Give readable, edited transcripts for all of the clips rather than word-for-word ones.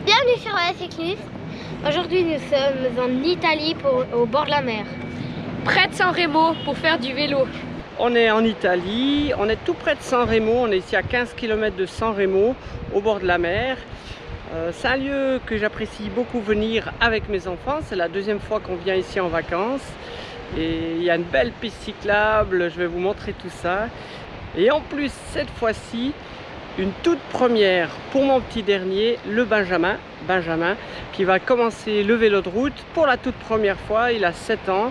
Bienvenue sur la cycliste. Aujourd'hui nous sommes en Italie au bord de la mer. Près de San Remo pour faire du vélo. On est en Italie, on est tout près de San Remo, on est ici à 15 km de San Remo, au bord de la mer. C'est un lieu que j'apprécie beaucoup venir avec mes enfants, c'est la deuxième fois qu'on vient ici en vacances. Et il y a une belle piste cyclable, je vais vous montrer tout ça. Et en plus, cette fois-ci, une toute première pour mon petit dernier, le Benjamin, qui va commencer le vélo de route pour la toute première fois. Il a 7 ans.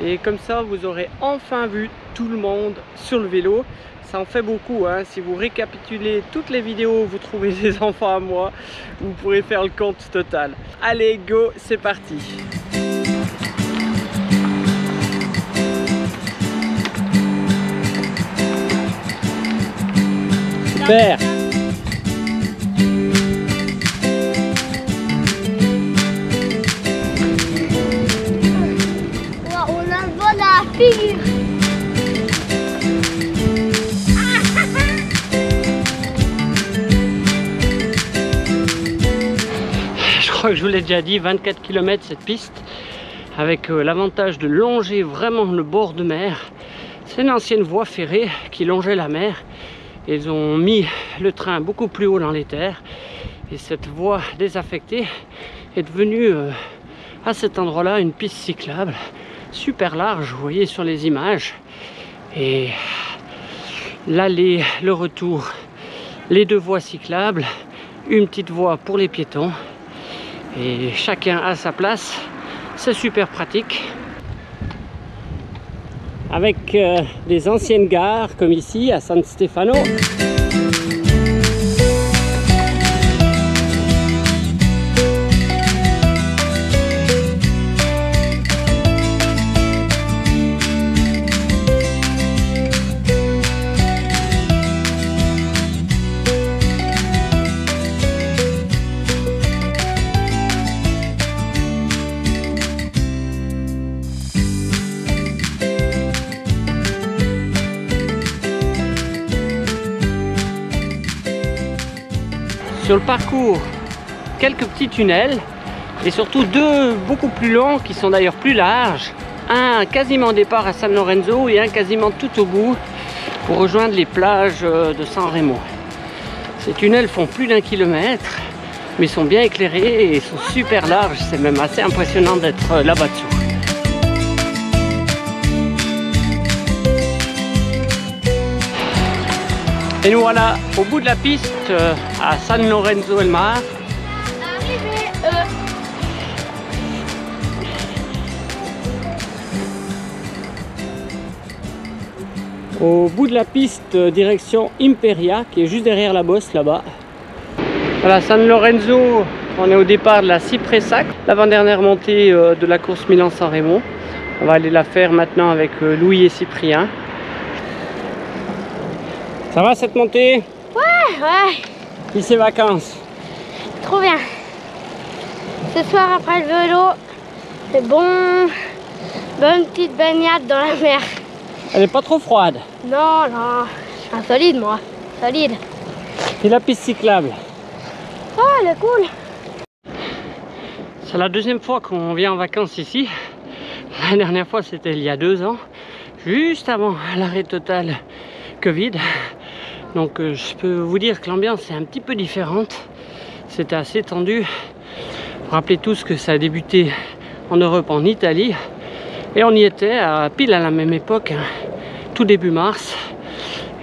Et comme ça, vous aurez enfin vu tout le monde sur le vélo. Ça en fait beaucoup, hein. Si vous récapitulez toutes les vidéos où vous trouvez des enfants à moi, vous pourrez faire le compte total. Allez, go, c'est parti. Super. On a le vol à la figure. Je crois que je vous l'ai déjà dit, 24 km cette piste, avec l'avantage de longer vraiment le bord de mer. C'est une ancienne voie ferrée qui longeait la mer. Ils ont mis le train beaucoup plus haut dans les terres. Et cette voie désaffectée est devenue à cet endroit-là une piste cyclable super large, vous voyez sur les images. Et l'aller, le retour, les deux voies cyclables, une petite voie pour les piétons. Et chacun à sa place, c'est super pratique. Avec des anciennes gares comme ici à San Stefano. Sur le parcours, quelques petits tunnels et surtout deux beaucoup plus longs qui sont d'ailleurs plus larges. Un quasiment au départ à San Lorenzo et un quasiment tout au bout pour rejoindre les plages de San Remo. Ces tunnels font plus d'1 kilomètre mais sont bien éclairés et sont super larges. C'est même assez impressionnant d'être là-bas dessous. Et nous voilà au bout de la piste à San Lorenzo El Mar. Au bout de la piste direction Imperia qui est juste derrière la bosse là-bas. Voilà, San Lorenzo, on est au départ de la Cipressac, l'avant-dernière montée de la course Milan-San Remo. On va aller la faire maintenant avec Louis et Cyprien. Ça va cette montée? Ouais. Et ces vacances? Trop bien. Ce soir après le vélo, c'est bon. Bonne petite baignade dans la mer. Elle n'est pas trop froide? Non, je suis un solide moi. Solide. Et la piste cyclable? Oh, elle est cool. C'est la deuxième fois qu'on vient en vacances ici. La dernière fois c'était il y a 2 ans, juste avant l'arrêt total Covid. Donc je peux vous dire que l'ambiance est un petit peu différente. C'était assez tendu. Vous vous rappelez tous que ça a débuté en Europe, en Italie. Et on y était pile à la même époque, hein, tout début mars.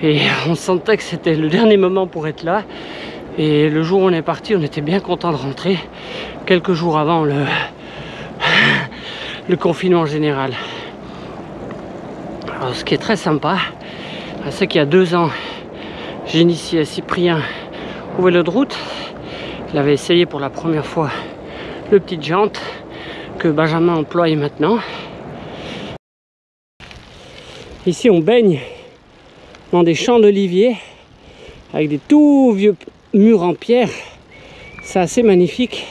Et on sentait que c'était le dernier moment pour être là. Et le jour où on est parti, on était bien content de rentrer. Quelques jours avant le confinement général. Alors, ce qui est très sympa, c'est qu'il y a 2 ans, j'ai initié Cyprien au vélo de route. Il avait essayé pour la première fois le petit jante que Benjamin emploie maintenant. Ici on baigne dans des champs d'oliviers avec des tout vieux murs en pierre. C'est assez magnifique.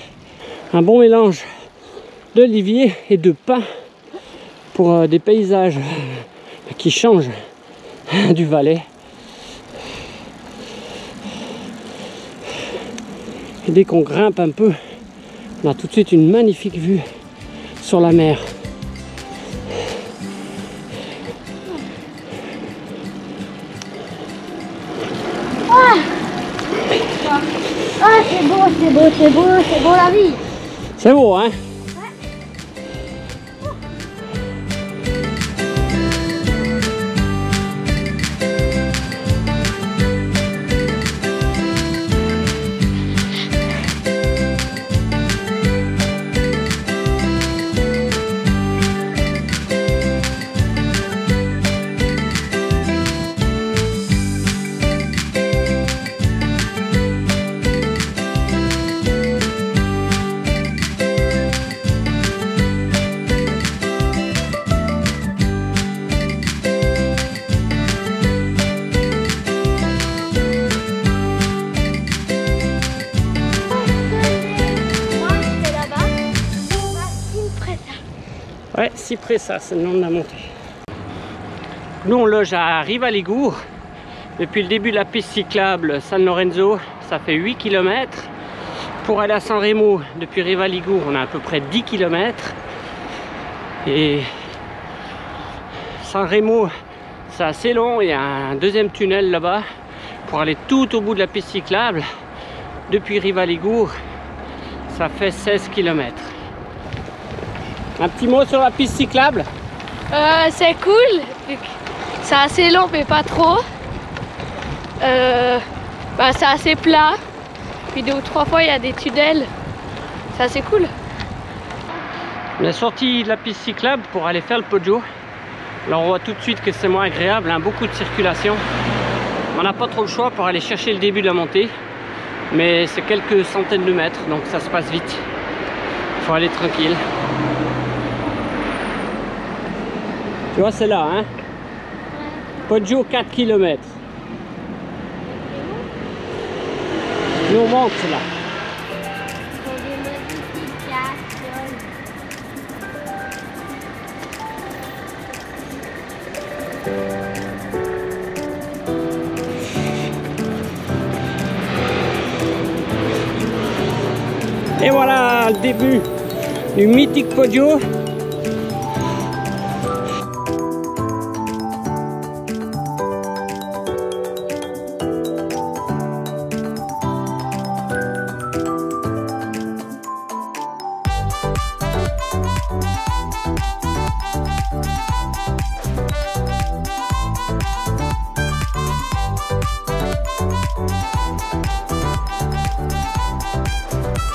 Un bon mélange d'oliviers et de pins pour des paysages qui changent du Valais. Et dès qu'on grimpe un peu, on a tout de suite une magnifique vue sur la mer. Ah, c'est beau, c'est beau, c'est beau, c'est beau la vie. C'est beau, hein? Ouais, Cipressa, c'est le nom de la montée. Nous on loge à Riva-Ligure. Depuis le début de la piste cyclable San Lorenzo, ça fait 8 km. Pour aller à San Remo, depuis Riva-Ligure, on a à peu près 10 km. Et San Remo, c'est assez long. Il y a un deuxième tunnel là-bas pour aller tout au bout de la piste cyclable. Depuis Riva-Ligure, ça fait 16 km. Un petit mot sur la piste cyclable? C'est cool. C'est assez long mais pas trop. C'est assez plat. Puis 2 ou 3 fois il y a des tunnels. C'est assez cool. On est sorti de la piste cyclable pour aller faire le Poggio. Alors on voit tout de suite que c'est moins agréable, hein, beaucoup de circulation. On n'a pas trop le choix pour aller chercher le début de la montée. Mais c'est quelques centaines de mètres, donc ça se passe vite. Il faut aller tranquille. Tu vois, c'est là, hein? Poggio 4 km. Nous on monte là. Et voilà le début du mythique Poggio.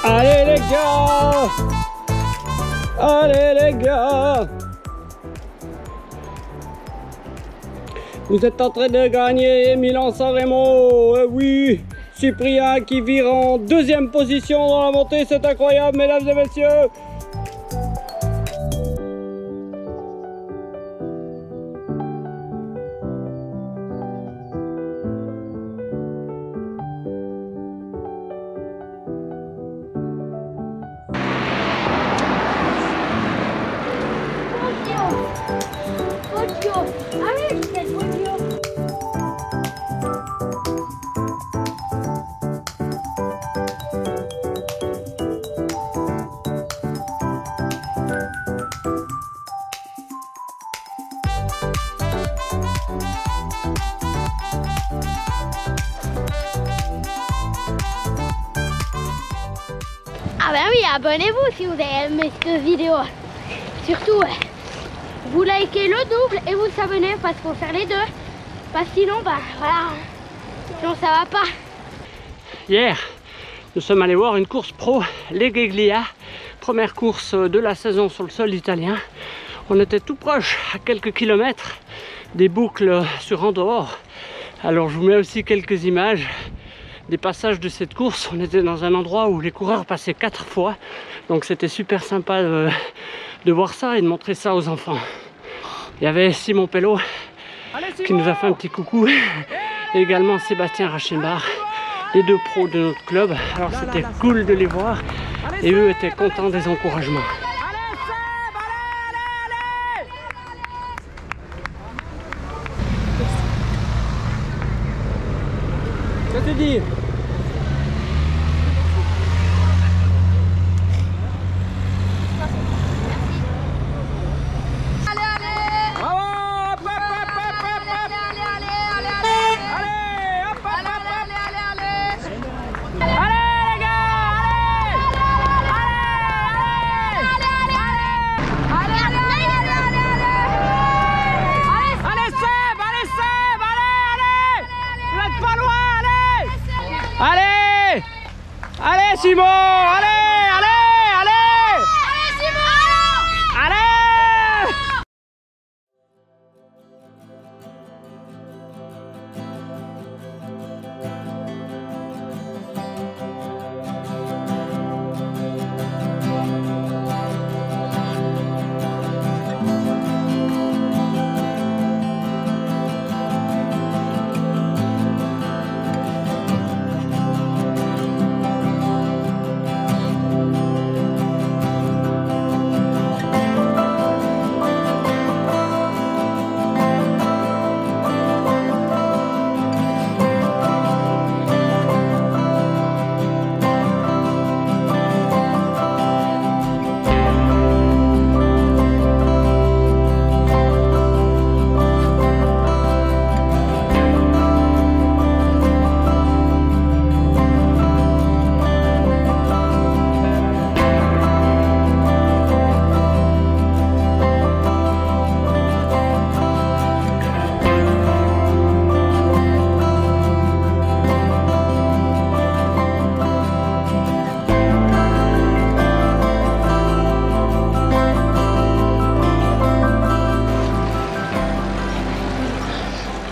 Allez les gars! Allez les gars! Vous êtes en train de gagner Milan-San Remo! Oui! Cyprien qui vire en 2e position dans la montée, c'est incroyable mesdames et messieurs! Ah ben oui, abonnez-vous si vous avez aimé cette vidéo. Surtout, vous likez le double et vous abonnez parce qu'il faut faire les deux. Parce que sinon, bah voilà, sinon ça va pas. Hier, nous sommes allés voir une course pro, les Giglia, première course de la saison sur le sol italien. On était tout proche, à quelques kilomètres, des boucles sur Andorre. Alors je vous mets aussi quelques images des passages de cette course. On était dans un endroit où les coureurs passaient 4 fois, donc c'était super sympa de voir ça et de montrer ça aux enfants. Il y avait Simon Pello qui nous a fait un petit coucou, et également Sébastien Rachenbach, les 2 pros de notre club. Alors c'était cool de les voir et eux étaient contents des encouragements. Que te dire? Allez Simon, allez, allez, allez. Allez Simon! Allez.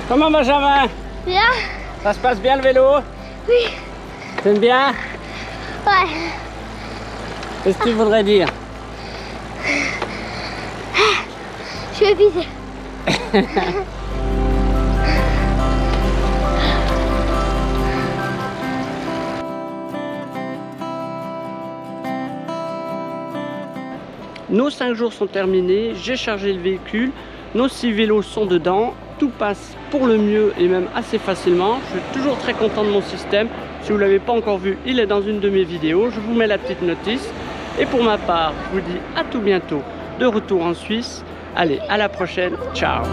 Comment Benjamin? Bien? Ça se passe bien le vélo? Oui. T'aimes bien? Ouais. Qu'est-ce que tu voudrais dire? Je suis épuisée. Nos 5 jours sont terminés, j'ai chargé le véhicule, nos 6 vélos sont dedans, tout passe pour le mieux et même assez facilement. Je suis toujours très content de mon système. Si vous ne l'avez pas encore vu, il est dans une de mes vidéos, je vous mets la petite notice. Et pour ma part, je vous dis à tout bientôt, de retour en Suisse. Allez, à la prochaine, ciao!